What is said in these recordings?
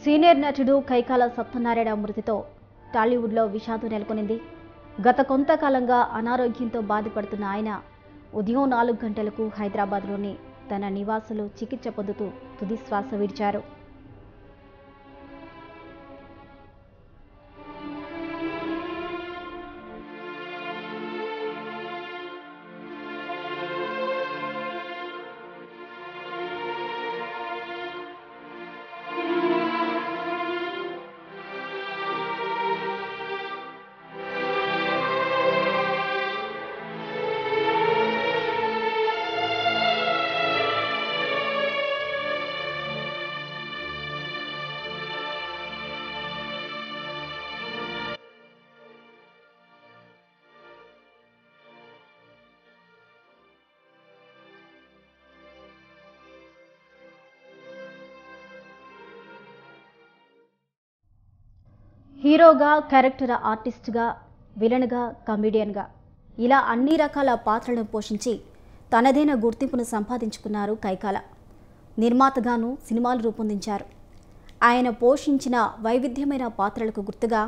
Senior నటుడు కైకాల సత్యనారాయణ మృతితో టాలీవుడ్లో విషాదం నెలకొనింది. గత కొంతకాలంగా అనారోగ్యంతో బాధపడుతున్న ఆయన ఉదయం 4 గంటలకు హైదరాబాద్లోని తన నివాసంలో చికిత్స పొందుతూ తుది శ్వాస విడిచారు. హీరోగా, క్యారెక్టర్ ఆర్టిస్ట్గా, విలన్గా, కమెడియన్గా ఇలా అన్ని రకాల పాత్రలను పోషించి తనదైన గుర్తింపును సంపాదించుకున్నారు కైకాల. నిర్మాతగాను సినిమాలు రూపొందించారు. ఆయన పోషించిన వైవిధ్యమైన పాత్రలకు గుర్తుగా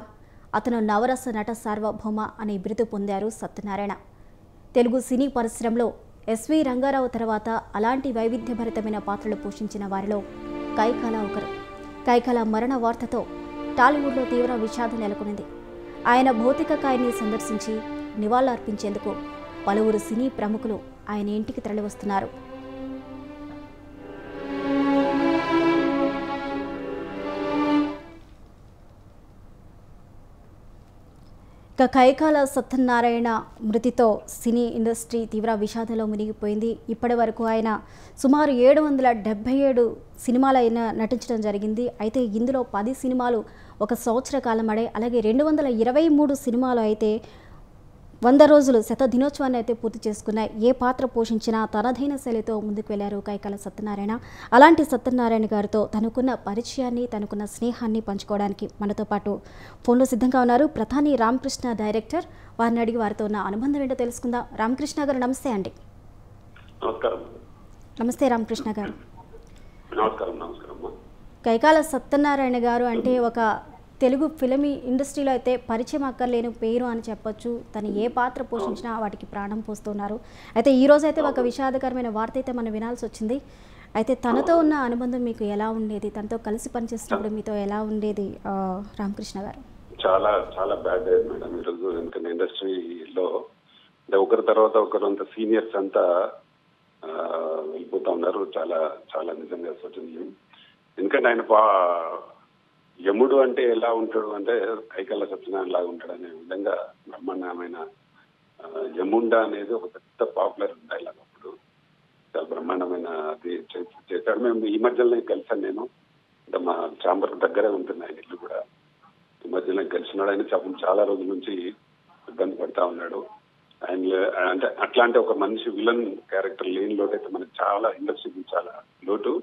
అతను నవరస నట సార్వభౌమ అనే బిరుదు పొందారు సత్యనారాయణ. తెలుగు సినీ పరిశ్రమలో ఎస్వి రంగారావు తర్వాత అలాంటి వైవిధ్యభరితమైన పాత్రలు పోషించిన వారిలో కైకాల ఒకరు. కైకాల మరణ వార్తతో టాలీవుడ్లో తీవ్ర విషాదం నెలకొనింది. ఆయన భౌతిక కాయాన్ని సందర్శించి నివాళులర్పించేందుకు పలువురు సినీ ప్రముఖులు ఆయన ఇంటికి తరలివస్తున్నారు. కైకాల సత్యనారాయణ మృతితో సినీ ఇండస్ట్రీ తీవ్ర విషాదంలో మునిగిపోయింది. ఇప్పటి వరకు ఆయన సుమారు 777 సినిమాలైనా నటించడం జరిగింది. అయితే ఇందులో 10 సినిమాలు ఒక సంవత్సర కాలం ఆడే, అలాగే 223 సినిమాలు అయితే 100 రోజులు శతదినోత్సవాన్ని అయితే పూర్తి చేసుకున్నాయి. ఏ పాత్ర పోషించినా తనదైన శైలితో ముందుకు వెళ్లారు కైకాల సత్యనారాయణ. అలాంటి సత్యనారాయణ గారితో తనకున్న పరిచయాన్ని, తనకున్న స్నేహాన్ని పంచుకోవడానికి మనతో పాటు ఫోన్లో సిద్ధంగా ఉన్నారు ప్రధాని రామకృష్ణ డైరెక్టర్. వారిని అడిగి వారితో ఉన్న అనుబంధం ఏంటో తెలుసుకుందాం. రామకృష్ణ గారు నమస్తే అండి. నమస్తే రామకృష్ణ గారు. కైకాల సత్యనారాయణ గారు అంటే ఒక తెలుగు ఫిలిం ఇండస్ట్రీలో అయితే పరిచయం అక్కర్లేని పేరు అని చెప్పొచ్చు. తను ఏ పాత్ర పోషించినా వాటికి ప్రాణం పోస్తున్నారు. అయితే ఈ రోజు అయితే ఒక విషాదకరమైన వార్త అయితే మనం వినాల్సి వచ్చింది. అయితే తనతో ఉన్న అనుబంధం మీకు ఎలా ఉండేది? తనతో కలిసి పనిచేసినప్పుడు మీతో ఎలా ఉండేది రామకృష్ణ గారు? చాలా చాలా బ్యాడ్ మేడం ఈరోజు. ఎందుకంటే ఇండస్ట్రీలో ఒకరి తర్వాత ఒకరు అంత సీనియర్స్ అంతా వెళ్ళిపోతా ఉన్నారు. చాలా చాలా నిజంగా శోచనీయం. ఎందుకంటే ఆయన యముడు అంటే ఎలా ఉంటాడు అంటే కైకాల సత్యనారాయణ లాగా ఉంటాడు అనే విధంగా బ్రహ్మాండమైన యముండ అనేది ఒక పెద్ద పాపులర్ డైలాగ్. అప్పుడు చాలా బ్రహ్మాండమైన అది చేశాడు. మేము ఈ మధ్యలో కలిసాను. నేను అంటే మా చాంబర్ దగ్గరే ఉంటుంది ఆయన ఇల్లు కూడా. ఈ మధ్యలో కలిసినాడు. ఆయన చాలా రోజుల నుంచి ఇబ్బంది పడతా ఉన్నాడు. ఆయన అంటే అట్లాంటి ఒక మనిషి విలన్ క్యారెక్టర్ లేని లోటు అయితే మనకి చాలా ఇండస్ట్రీకి చాలా లోటు.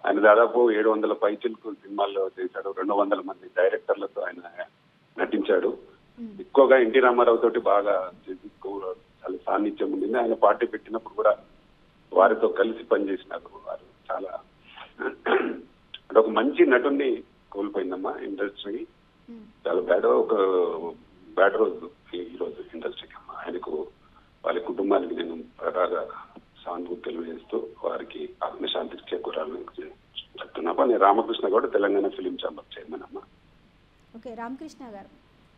ఆయన దాదాపు 700 పైచిలకు సినిమాల్లో చేశాడు. 200 మంది డైరెక్టర్లతో ఆయన నటించాడు. ఎక్కువగా ఎన్టీ రామారావు తోటి బాగా చాలా సాన్నిధ్యం ఉండింది. ఆయన పార్టీ పెట్టినప్పుడు కూడా వారితో కలిసి పనిచేసినారు. వారు చాలా అంటే ఒక మంచి నటుడిని కోల్పోయిందమ్మా ఇండస్ట్రీ. చాలా ఒక బ్యాడ్ రోజు ఈ రోజు ఇండస్ట్రీకి అమ్మా. ఆయనకు వారి కుటుంబానికి నేను ప్రగాఢ సానుభూతి తెలియజేస్తూ వారికి ఆత్మశాంతికి చేకూరాలని చెప్తున్నా. నేను Ramakrishna Goud, Telangana film chamber chairman అమ్మా. ఓకే రామకృష్ణ గారు,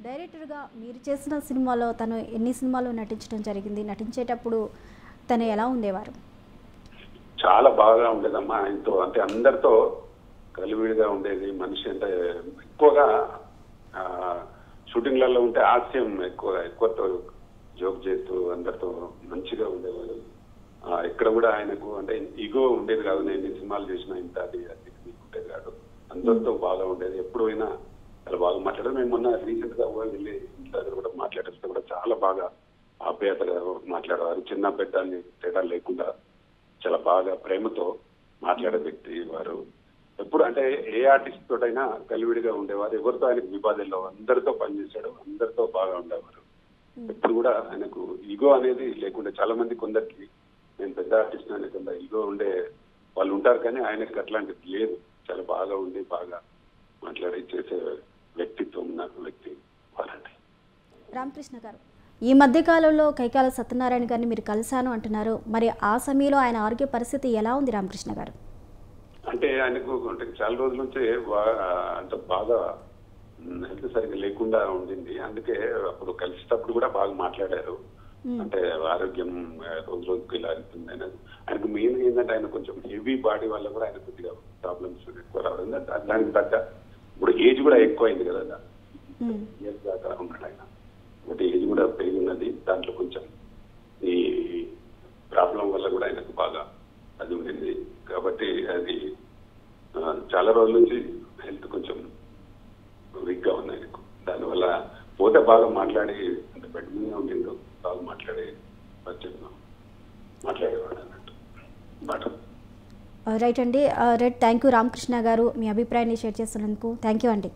డైరెక్టర్గా మీరు చేసిన సినిమాలో తను ఎన్ని సినిమాలు నటించడం జరిగింది? నటించేటప్పుడు తను ఎలా ఉండేవారు? చాలా బాగా ఉండేదమ్మా. ఆయనతో అంటే అందరితో కలివిడిగా ఉండేది మనిషి. అంటే ఎక్కువగా షూటింగ్లలో ఉంటే హాస్యం ఎక్కువతో జోక్ చేస్తూ అందరితో మంచిగా ఉండేవాడు. ఇక్కడ కూడా ఆయనకు అంటే ఈగో ఉండేది కాదు. నేను ఈ సినిమాలు చేసిన ఇంత అది ఉండేది కాదు. అందరితో బాగా ఉండేది. ఎప్పుడు అయినా చాలా బాగా మాట్లాడారు. మేము మొన్న రీసెంట్ గా వెళ్ళి ఇంటి దగ్గర కూడా మాట్లాడేస్తే కూడా చాలా బాగా ఆప్యాయతగా మాట్లాడేవారు. చిన్న పెద్ద తేడా లేకుండా చాలా బాగా ప్రేమతో మాట్లాడే వ్యక్తి వారు. ఎప్పుడు అంటే ఏ ఆర్టిస్ట్ తోటైనా కలివిడిగా ఉండేవారు. ఎవరితో ఆయనకు వివాదాల్లో అందరితో పనిచేశాడు. అందరితో బాగా ఉండేవారు. ఎప్పుడు కూడా ఆయనకు ఈగో అనేది లేకుండా, చాలా మంది కొందరికి నేను పెద్ద ఆర్టిస్ట్ అనే కొంత ఈగో ఉండే వాళ్ళు ఉంటారు, కానీ ఆయనకి అట్లాంటిది లేదు. చాలా బాగా ఉండి బాగా మాట్లాడి చేసే వ్యక్తిత్వం నాకు వ్యక్తి వారండి. రామకృష్ణ గారు, ఈ మధ్య కాలంలో కైకాల సత్యనారాయణ గారిని మీరు కలిశాను అంటున్నారు. మరి ఆ సమయంలో ఆయన ఆరోగ్య పరిస్థితి ఎలా ఉంది రామకృష్ణ గారు? అంటే ఆయనకు అంటే చాలా రోజుల నుంచే అంత బాగా హెల్త్ సరిగ్గా లేకుండా ఉండింది. అందుకే అప్పుడు కలిసేటప్పుడు కూడా బాగా మాట్లాడారు. అంటే ఆరోగ్యం రోజు రోజుకు ఇలా అవుతుంది అనేది. ఆయనకు మెయిన్ ఏంటంటే ఆయన కొంచెం హెవీ బాడీ వల్ల కూడా ఆయన కొద్దిగా ప్రాబ్లమ్స్ ఎక్కువ రావడం. దానికి తగ్గ ఇప్పుడు ఏజ్ కూడా ఎక్కువ అయింది కదా, ఇయర్స్ దాకా ఉన్నాడు ఆయన. అంటే ఏజ్ కూడా పెరిగి ఉన్నది. దాంట్లో కొంచెం ఈ ప్రాబ్లం వల్ల కూడా ఆయనకు బాగా అది ఉండింది. కాబట్టి అది చాలా రోజుల నుంచి హెల్త్ కొంచెం వీక్ గా ఉంది ఆయనకు. దానివల్ల పోతే బాగా మాట్లాడి అంటే బెడ్ మీద ఉండిండు, బాగా మాట్లాడేవాడు అన్నట్టు మాట. రైట్ అండి. రైట్, థ్యాంక్ యూ రామకృష్ణ గారు, మీ అభిప్రాయాన్ని షేర్ చేస్తున్నందుకు థ్యాంక్ యూ అండి.